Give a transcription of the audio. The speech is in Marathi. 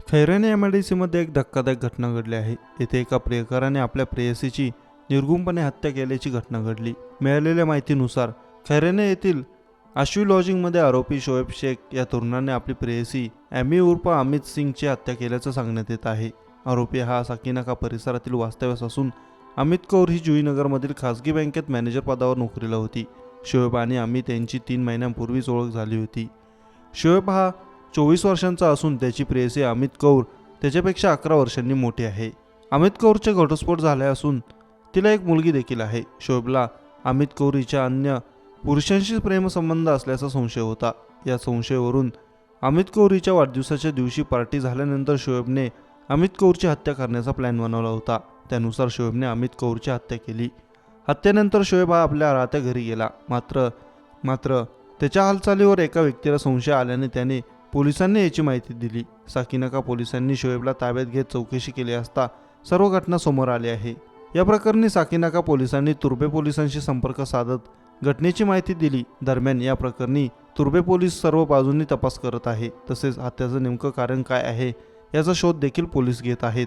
खैराने एमआयडीसीमध्ये एक धक्कादायक घटना घडली आहे. येथे एका प्रियकराने आपल्या प्रेयसीची निर्गुणपणे हत्या केल्याची घटना घडली. मिळालेल्या माहितीनुसार खैराने येथील आशवी लॉजिंगमध्ये आरोपी शोएब शेख या तरुणाने आपली प्रेयसी ॲमी उर्फ अमित सिंगची हत्या केल्याचं सांगण्यात येत आहे. आरोपी हा साकीनाका परिसरातील वास्तव्यास असून अमित कौर ही जुईनगरमधील खासगी बँकेत मॅनेजर पदावर नोकरीला होती. शोएब आणि अमित यांची 3 महिन्यांपूर्वीच ओळख झाली होती. शोएब हा 24 वर्षांचा असून त्याची प्रेयसी अमित कौर त्याच्यापेक्षा 11 वर्षांनी मोठी आहे. अमित कौरचे घटस्फोट झाले असून तिला एक मुलगी देखील आहे. शोएबला अमित कौर हिच्या अन्य पुरुषांशी प्रेमसंबंध असल्याचा संशय होता. या संशयावरून अमित कौर हिच्या वाढदिवसाच्या दिवशी पार्टी झाल्यानंतर शोएबने अमित कौरची हत्या करण्याचा प्लॅन बनवला होता. त्यानुसार शोएबने अमित कौरची हत्या केली. हत्येनंतर शोएब हा आपल्या राहत्या घरी गेला. मात्र त्याच्या हालचालीवर एका व्यक्तीला संशय आल्याने त्याने पोलिसांनी याची माहिती दिली. साकीनाका पोलिसांनी शोएबला ताब्यात घेत चौकशी केली असता सर्व घटना समोर आली आहे. या प्रकरणी साकीनाका पोलिसांनी तुर्भे पोलिसांशी संपर्क साधत घटनेची माहिती दिली. दरम्यान या प्रकरणी तुर्भे पोलीस सर्व बाजूंनी तपास करत आहे. तसेच हत्याचं नेमकं कारण काय आहे याचा शोध देखील पोलीस घेत आहेत.